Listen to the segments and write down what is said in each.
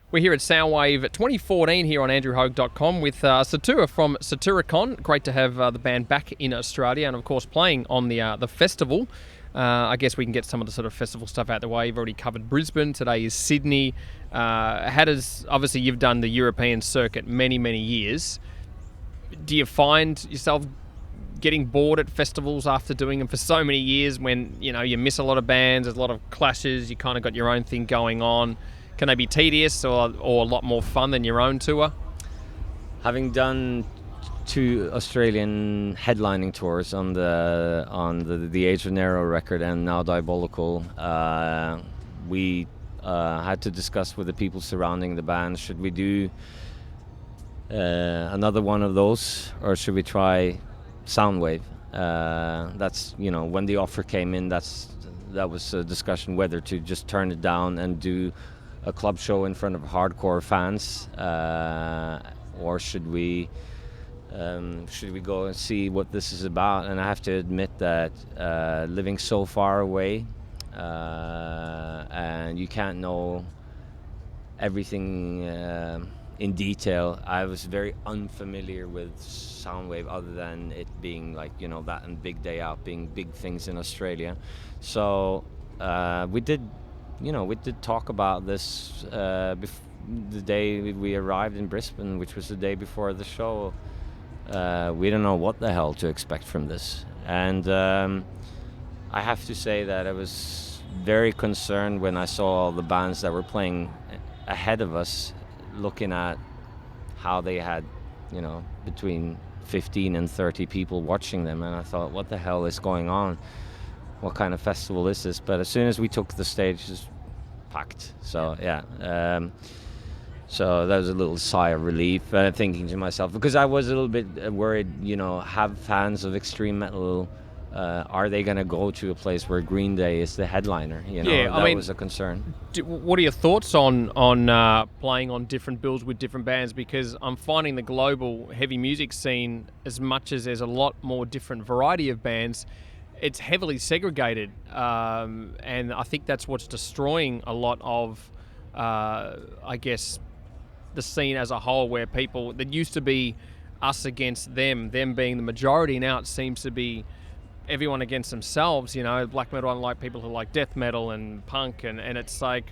We're here at Soundwave 2014 here on andrewhogue.com with Satyr from SATYRICON. Great to have the band back in Australia and, of course, playing on the festival. I guess we can get some of the sort of festival stuff out the way. You've already covered Brisbane. Today is Sydney. Obviously, you've done the European circuit many, many years. Do you find yourself getting bored at festivals after doing them for so many years when, you miss a lot of bands, there's a lot of clashes, you kind of got your own thing going on? Can they be tedious or a lot more fun than your own tour? Having done 2 Australian headlining tours on the Age of Nero record and now Diabolical, we had to discuss with the people surrounding the band, should we do another one of those or should we try Soundwave? That's, when the offer came in, that was a discussion whether to just turn it down and do a club show in front of hardcore fans, or should we go and see what this is about? And I have to admit that living so far away, and you can't know everything in detail. I was very unfamiliar with Soundwave, other than it being like that and Big Day Out being big things in Australia. So we did talk about this the day we arrived in Brisbane, which was the day before the show. We don't know what the hell to expect from this. And I have to say that I was very concerned when I saw all the bands that were playing ahead of us, looking at how they had, between 15 and 30 people watching them. And I thought, what the hell is going on? What kind of festival is this? But as soon as we took the stage, it was packed. So so that was a little sigh of relief, thinking to myself, because I was a little bit worried, have fans of extreme metal, are they going to go to a place where Green Day is the headliner? That was a concern. What are your thoughts on playing on different bills with different bands? Because I'm finding the global heavy music scene, as much as there's a lot more different variety of bands, it's heavily segregated, and I think that's what's destroying a lot of, I guess, the scene as a whole, where people that used to be us against them being the majority, now it seems to be everyone against themselves. Black metal don't like people who like death metal and punk, and it's like,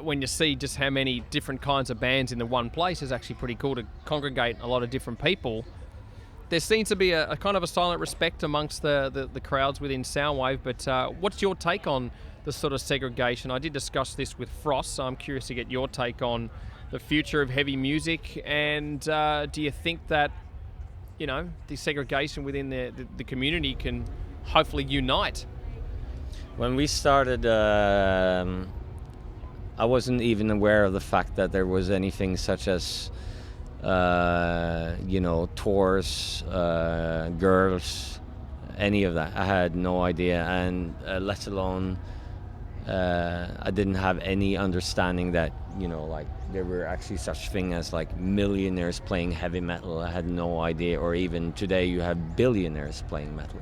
when you see just how many different kinds of bands in the one place, is actually pretty cool to congregate a lot of different people. There seems to be a kind of a silent respect amongst the crowds within Soundwave, but what's your take on the sort of segregation? I did discuss this with Frost, so I'm curious to get your take on the future of heavy music, and do you think that, the segregation within the community can hopefully unite? When we started, I wasn't even aware of the fact that there was anything such as tours, girls, any of that. I had no idea, and let alone I didn't have any understanding that there were actually such thing as like millionaires playing heavy metal. I had no idea. Or even today you have billionaires playing metal.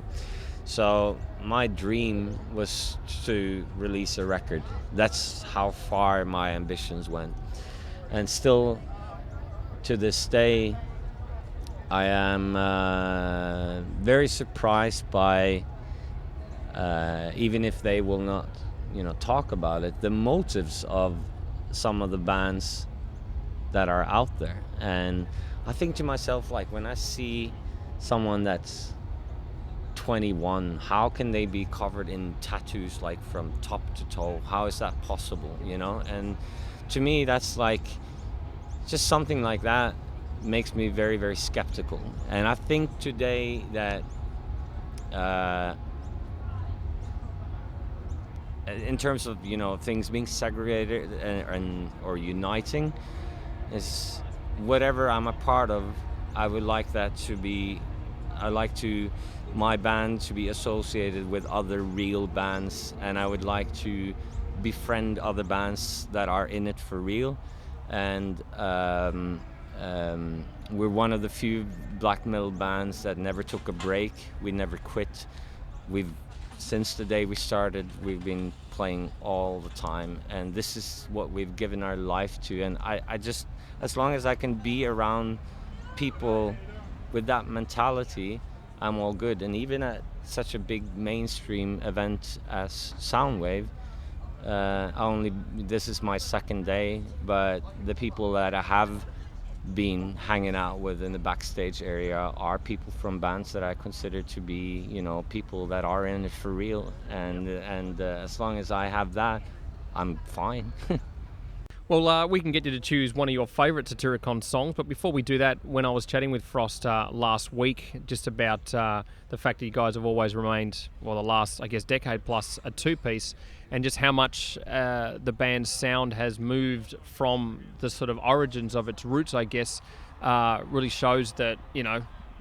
So my dream was to release a record. That's how far my ambitions went, and still to this day, I am very surprised by, even if they will not, talk about it, the motives of some of the bands that are out there. And I think to myself, like, when I see someone that's 21, how can they be covered in tattoos, like from top to toe? How is that possible, And to me, that's like, just something like that makes me very, very skeptical. And I think today that in terms of things being segregated or uniting, is whatever I'm a part of, I would like that to be. I like my band to be associated with other real bands, and I would like to befriend other bands that are in it for real. And we're one of the few black metal bands that never took a break. We never quit. We've since the day we started, we've been playing all the time, and this is what we've given our life to. And I just, as long as I can be around people with that mentality, I'm all good. And even at such a big mainstream event as Soundwave, this is my second day, but the people that I have been hanging out with in the backstage area are people from bands that I consider to be, people that are in it for real. And as long as I have that, I'm fine. Well, we can get you to choose one of your favourite Satyricon songs, but before we do that, when I was chatting with Frost last week, just about the fact that you guys have always remained, well, the last, I guess, decade plus, a two-piece, and just how much the band's sound has moved from the sort of origins of its roots, I guess, really shows that,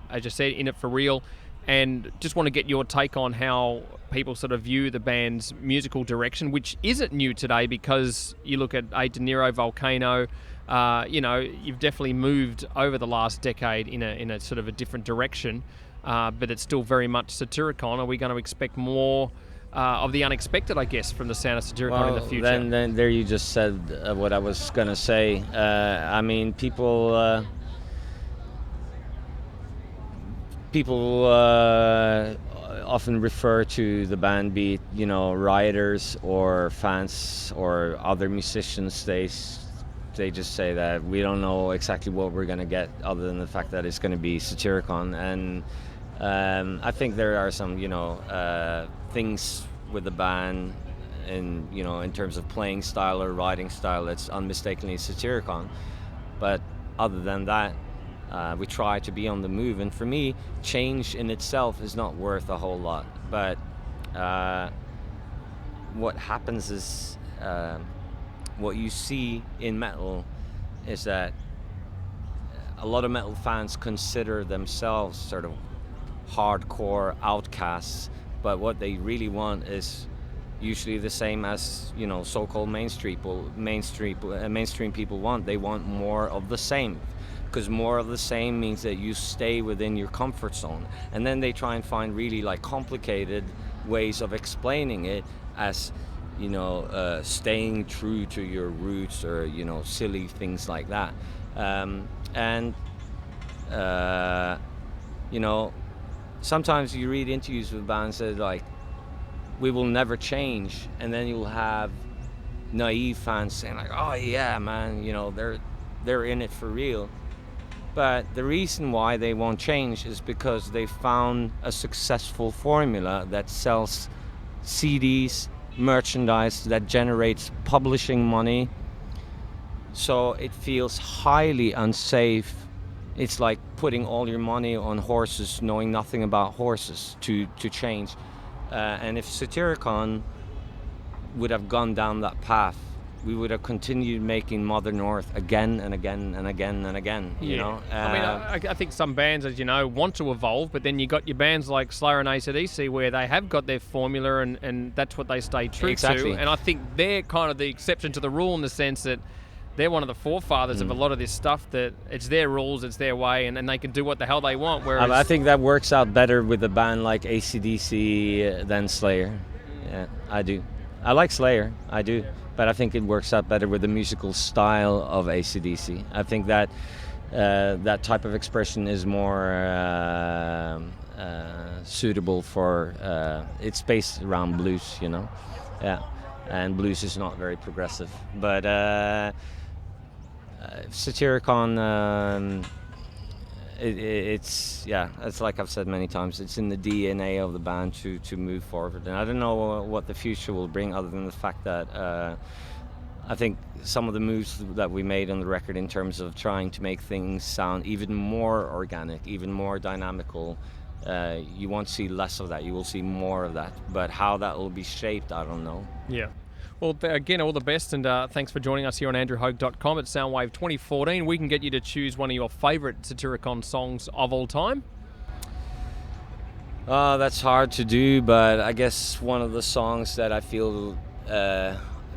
as you said, in it for real. And just want to get your take on how people sort of view the band's musical direction, which isn't new today, because you look at A De Niro, Volcano, you've definitely moved over the last decade in a sort of a different direction, but it's still very much Satyricon. Are we going to expect more of the unexpected, I guess, from the sound of Satyricon in the future? Then there you just said what I was going to say. People often refer to the band, be it, rioters or fans or other musicians. They just say that we don't know exactly what we're going to get, other than the fact that it's going to be Satyricon. And I think there are some, things with the band in terms of playing style or writing style that's unmistakably Satyricon. But other than that, we try to be on the move, and for me, change in itself is not worth a whole lot. But what happens is, what you see in metal is that a lot of metal fans consider themselves sort of hardcore outcasts, but what they really want is usually the same as so-called mainstream people want. They want more of the same, because more of the same means that you stay within your comfort zone. And then they try and find really complicated ways of explaining it as staying true to your roots, or silly things like that. Sometimes you read interviews with bands that we will never change, and then you'll have naive fans saying oh yeah, man, they're in it for real. But the reason why they won't change is because they found a successful formula that sells CDs, merchandise, that generates publishing money. So it feels highly unsafe. It's like putting all your money on horses, knowing nothing about horses, to change. And if Satyricon would have gone down that path, we would have continued making Mother North again and again and again and again. I think some bands, as you know, want to evolve, but then you got your bands like Slayer and AC/DC, where they have got their formula, and that's what they stay true to. And I think they're kind of the exception to the rule, in the sense that they're one of the forefathers of a lot of this stuff, that it's their rules, it's their way, and they can do what the hell they want. Whereas I think that works out better with a band like AC/DC than Slayer. Yeah, I do. I like Slayer, I do. But I think it works out better with the musical style of AC/DC. I think that that type of expression is more suitable for. It's based around blues, yeah, and blues is not very progressive. But Satyricon, it's like I've said many times, it's in the DNA of the band to move forward. And I don't know what the future will bring, other than the fact that I think some of the moves that we made on the record, in terms of trying to make things sound even more organic, even more dynamical, you won't see less of that, you will see more of that. But how that will be shaped, I don't know. Yeah. Well, again, all the best, and thanks for joining us here on AndrewHogue.com at Soundwave 2014. We can get you to choose one of your favourite Satyricon songs of all time. That's hard to do, but I guess one of the songs that I feel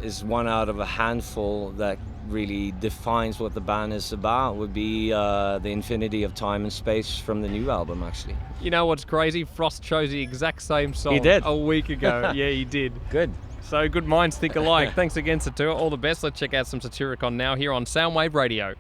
is one out of a handful that really defines what the band is about would be the infinity of time and space from the new album, actually. You know what's crazy? Frost chose the exact same song He did. a week ago. Yeah, he did. Good. So good minds think alike. Thanks again, Satyr. All the best. Let's check out some Satyricon now here on Soundwave Radio.